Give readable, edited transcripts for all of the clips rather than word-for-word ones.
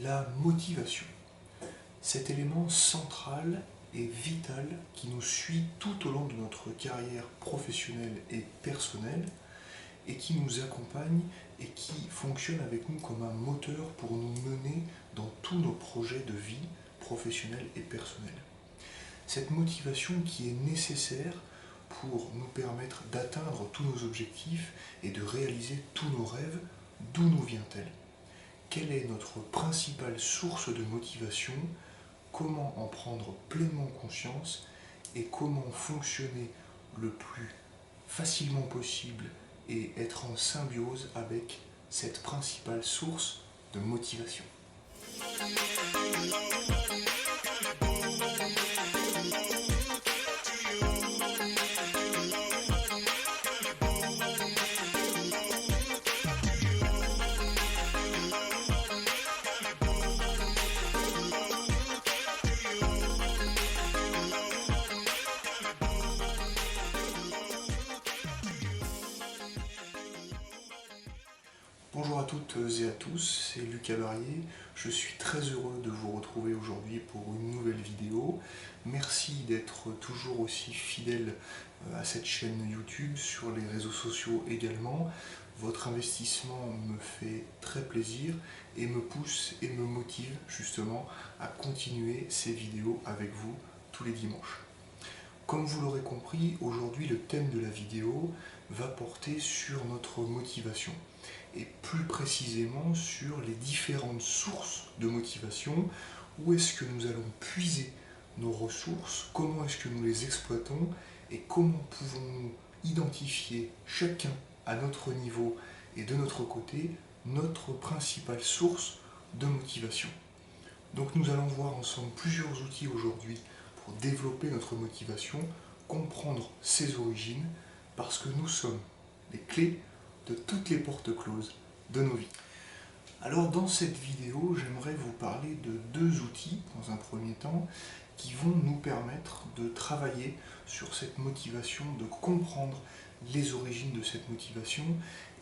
La motivation, cet élément central et vital qui nous suit tout au long de notre carrière professionnelle et personnelle et qui nous accompagne et qui fonctionne avec nous comme un moteur pour nous mener dans tous nos projets de vie professionnelle et personnelle. Cette motivation qui est nécessaire pour nous permettre d'atteindre tous nos objectifs et de réaliser tous nos rêves, d'où nous vient-elle? Quelle est notre principale source de motivation? Comment en prendre pleinement conscience et comment fonctionner le plus facilement possible et être en symbiose avec cette principale source de motivation. Bonjour à toutes et à tous, c'est Lucas Barrier. Je suis très heureux de vous retrouver aujourd'hui pour une nouvelle vidéo. Merci d'être toujours aussi fidèle à cette chaîne YouTube, sur les réseaux sociaux également. Votre investissement me fait très plaisir et me pousse et me motive justement à continuer ces vidéos avec vous tous les dimanches. Comme vous l'aurez compris, aujourd'hui le thème de la vidéo va porter sur notre motivation et plus précisément sur les différentes sources de motivation, où est-ce que nous allons puiser nos ressources, comment est-ce que nous les exploitons et comment pouvons-nous identifier chacun à notre niveau et de notre côté notre principale source de motivation. Donc nous allons voir ensemble plusieurs outils aujourd'hui pour développer notre motivation, comprendre ses origines, parce que nous sommes les clés de toutes les portes closes de nos vies. Alors dans cette vidéo, j'aimerais vous parler de deux outils, dans un premier temps, qui vont nous permettre de travailler sur cette motivation, de comprendre les origines de cette motivation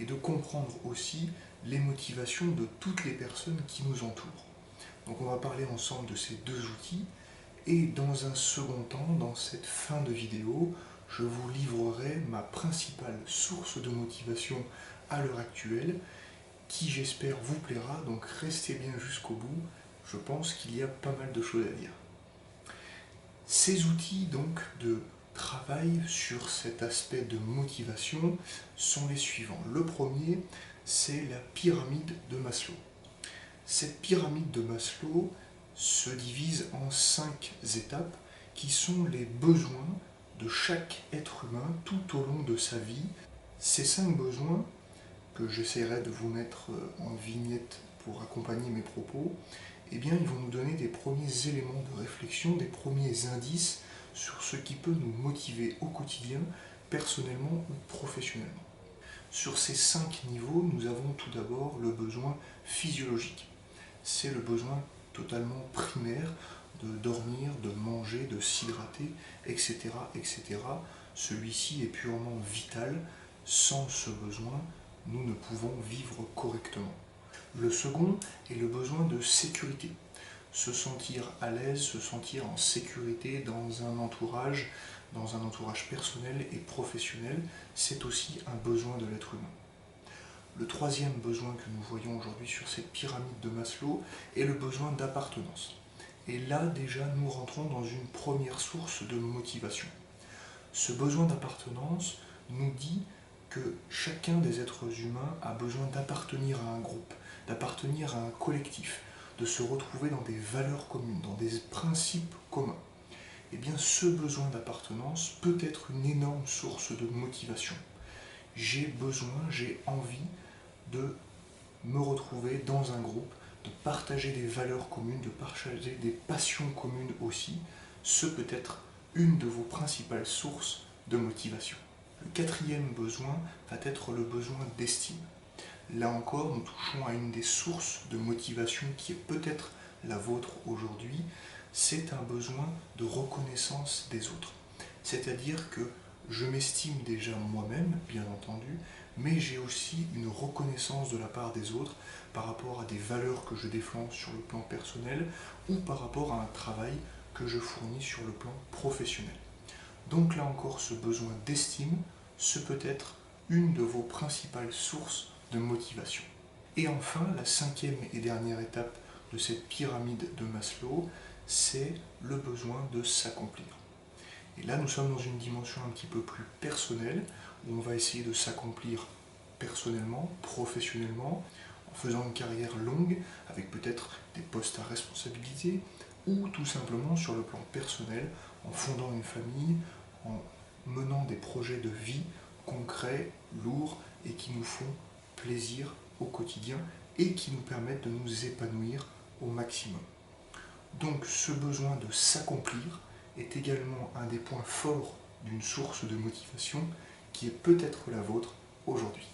et de comprendre aussi les motivations de toutes les personnes qui nous entourent. Donc on va parler ensemble de ces deux outils et dans un second temps, dans cette fin de vidéo, je vous livrerai ma principale source de motivation à l'heure actuelle qui j'espère vous plaira, donc restez bien jusqu'au bout, je pense qu'il y a pas mal de choses à dire. Ces outils donc de travail sur cet aspect de motivation sont les suivants. Le premier, c'est la pyramide de Maslow. Cette pyramide de Maslow se divise en 5 étapes qui sont les besoins de chaque être humain tout au long de sa vie. Ces 5 besoins, que j'essaierai de vous mettre en vignette pour accompagner mes propos, eh bien, ils vont nous donner des premiers éléments de réflexion, des premiers indices sur ce qui peut nous motiver au quotidien, personnellement ou professionnellement. Sur ces 5 niveaux, nous avons tout d'abord le besoin physiologique. C'est le besoin totalement primaire de dormir, de manger, de s'hydrater, etc., etc. Celui-ci est purement vital. Sans ce besoin, nous ne pouvons vivre correctement. Le second est le besoin de sécurité. Se sentir à l'aise, se sentir en sécurité dans un entourage personnel et professionnel, c'est aussi un besoin de l'être humain. Le troisième besoin que nous voyons aujourd'hui sur cette pyramide de Maslow est le besoin d'appartenance. Et là, déjà, nous rentrons dans une première source de motivation. Ce besoin d'appartenance nous dit que chacun des êtres humains a besoin d'appartenir à un groupe, d'appartenir à un collectif, de se retrouver dans des valeurs communes, dans des principes communs. Eh bien, ce besoin d'appartenance peut être une énorme source de motivation. J'ai besoin, j'ai envie de me retrouver dans un groupe, de partager des valeurs communes, de partager des passions communes aussi. Ce peut être une de vos principales sources de motivation. Le quatrième besoin va être le besoin d'estime. Là encore, nous touchons à une des sources de motivation qui est peut-être la vôtre aujourd'hui. C'est un besoin de reconnaissance des autres. C'est-à-dire que je m'estime déjà moi-même, bien entendu, mais j'ai aussi une reconnaissance de la part des autres par rapport à des valeurs que je défends sur le plan personnel ou par rapport à un travail que je fournis sur le plan professionnel. Donc là encore, ce besoin d'estime, ce peut être une de vos principales sources de motivation. Et enfin, la cinquième et dernière étape de cette pyramide de Maslow, c'est le besoin de s'accomplir. Et là, nous sommes dans une dimension un petit peu plus personnelle, où on va essayer de s'accomplir personnellement, professionnellement, en faisant une carrière longue, avec peut-être des postes à responsabilité, ou tout simplement sur le plan personnel, en fondant une famille, en menant des projets de vie concrets, lourds, et qui nous font plaisir au quotidien, et qui nous permettent de nous épanouir au maximum. Donc ce besoin de s'accomplir est également un des points forts d'une source de motivation qui est peut-être la vôtre aujourd'hui.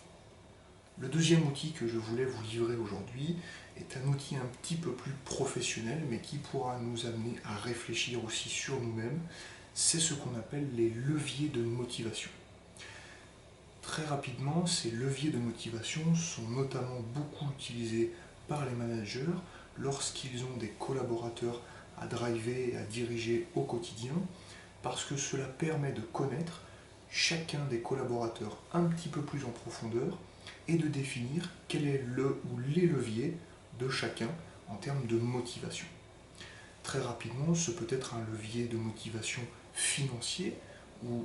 Le deuxième outil que je voulais vous livrer aujourd'hui est un outil un petit peu plus professionnel, mais qui pourra nous amener à réfléchir aussi sur nous-mêmes. C'est ce qu'on appelle les leviers de motivation. Très rapidement, ces leviers de motivation sont notamment beaucoup utilisés par les managers lorsqu'ils ont des collaborateurs à driver et à diriger au quotidien, parce que cela permet de connaître chacun des collaborateurs un petit peu plus en profondeur et de définir quel est le ou les leviers de chacun en termes de motivation. Très rapidement, ce peut être un levier de motivation financier, où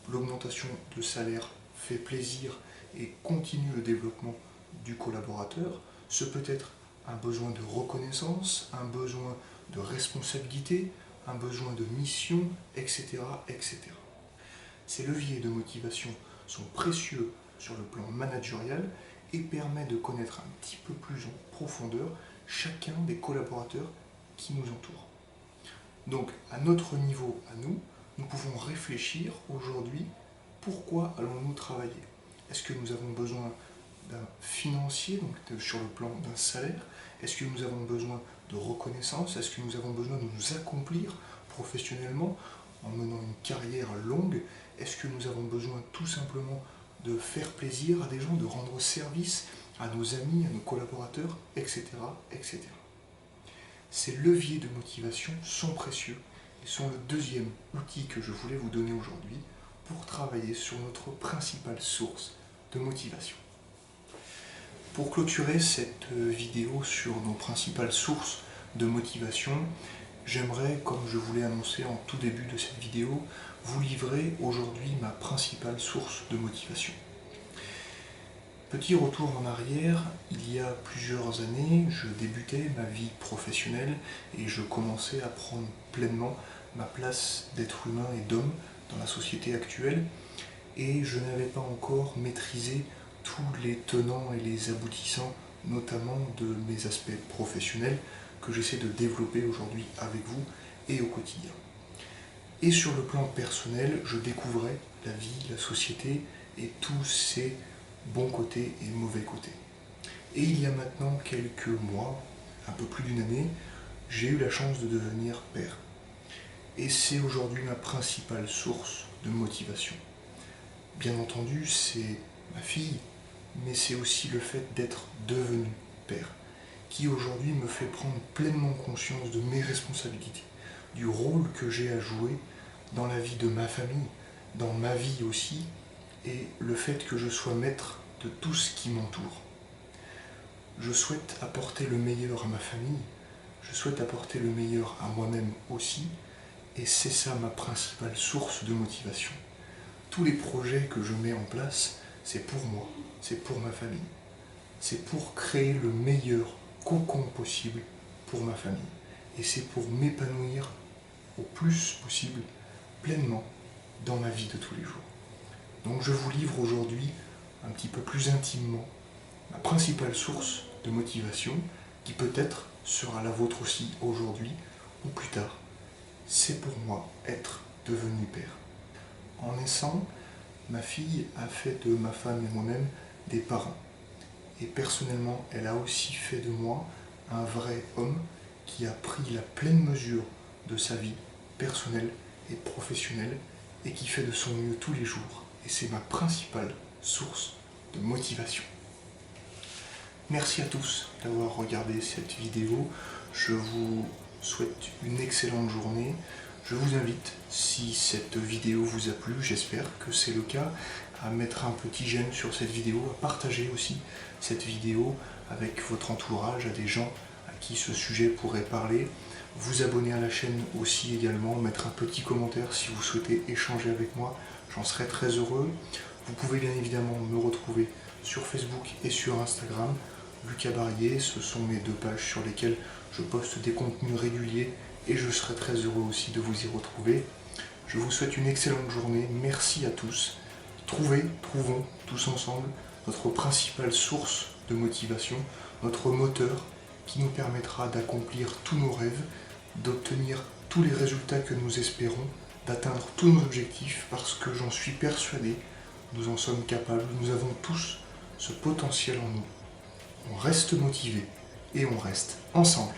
l'augmentation de salaire fait plaisir et continue le développement du collaborateur. Ce peut être un besoin de reconnaissance, un besoin de responsabilité, un besoin de mission, etc., etc. Ces leviers de motivation sont précieux sur le plan managérial et permettent de connaître un petit peu plus en profondeur chacun des collaborateurs qui nous entourent. Donc, à notre niveau, à nous, nous pouvons réfléchir aujourd'hui pourquoi allons-nous travailler. Est-ce que nous avons besoin d'un financier, donc sur le plan d'un salaire? Est-ce que nous avons besoin de reconnaissance? Est-ce que nous avons besoin de nous accomplir professionnellement en menant une carrière longue? Est-ce que nous avons besoin tout simplement de faire plaisir à des gens, de rendre service à nos amis, à nos collaborateurs, etc., etc. Ces leviers de motivation sont précieux et sont le deuxième outil que je voulais vous donner aujourd'hui pour travailler sur notre principale source de motivation. Pour clôturer cette vidéo sur nos principales sources de motivation, j'aimerais, comme je vous l'ai annoncé en tout début de cette vidéo, vous livrer aujourd'hui ma principale source de motivation. Petit retour en arrière, il y a plusieurs années, je débutais ma vie professionnelle et je commençais à prendre pleinement ma place d'être humain et d'homme dans la société actuelle, et je n'avais pas encore maîtrisé tous les tenants et les aboutissants, notamment de mes aspects professionnels que j'essaie de développer aujourd'hui avec vous et au quotidien. Et sur le plan personnel, je découvrais la vie, la société et tous ses bons côtés et mauvais côtés. Et il y a maintenant quelques mois, un peu plus d'une année, j'ai eu la chance de devenir père. Et c'est aujourd'hui ma principale source de motivation. Bien entendu, c'est ma fille, mais c'est aussi le fait d'être devenu père, qui aujourd'hui me fait prendre pleinement conscience de mes responsabilités, du rôle que j'ai à jouer dans la vie de ma famille, dans ma vie aussi, et le fait que je sois maître de tout ce qui m'entoure. Je souhaite apporter le meilleur à ma famille, je souhaite apporter le meilleur à moi-même aussi, et c'est ça ma principale source de motivation. Tous les projets que je mets en place, c'est pour moi, c'est pour ma famille. C'est pour créer le meilleur cocon possible pour ma famille. Et c'est pour m'épanouir au plus possible, pleinement, dans ma vie de tous les jours. Donc je vous livre aujourd'hui, un petit peu plus intimement, ma principale source de motivation, qui peut-être sera la vôtre aussi aujourd'hui ou plus tard. C'est pour moi être devenu père. En naissant, ma fille a fait de ma femme et moi-même des parents. Et personnellement, elle a aussi fait de moi un vrai homme qui a pris la pleine mesure de sa vie personnelle et professionnelle et qui fait de son mieux tous les jours. Et c'est ma principale source de motivation. Merci à tous d'avoir regardé cette vidéo. Je vous souhaite une excellente journée. Je vous invite, si cette vidéo vous a plu, j'espère que c'est le cas, à mettre un petit j'aime sur cette vidéo, à partager aussi cette vidéo avec votre entourage, à des gens à qui ce sujet pourrait parler. Vous abonner à la chaîne aussi également, mettre un petit commentaire si vous souhaitez échanger avec moi, j'en serai très heureux. Vous pouvez bien évidemment me retrouver sur Facebook et sur Instagram. Lucas Barrier, ce sont mes deux pages sur lesquelles je poste des contenus réguliers et je serai très heureux aussi de vous y retrouver. Je vous souhaite une excellente journée, merci à tous. Trouvons tous ensemble notre principale source de motivation, notre moteur qui nous permettra d'accomplir tous nos rêves, d'obtenir tous les résultats que nous espérons, d'atteindre tous nos objectifs parce que j'en suis persuadé, nous en sommes capables, nous avons tous ce potentiel en nous. On reste motivé et on reste ensemble.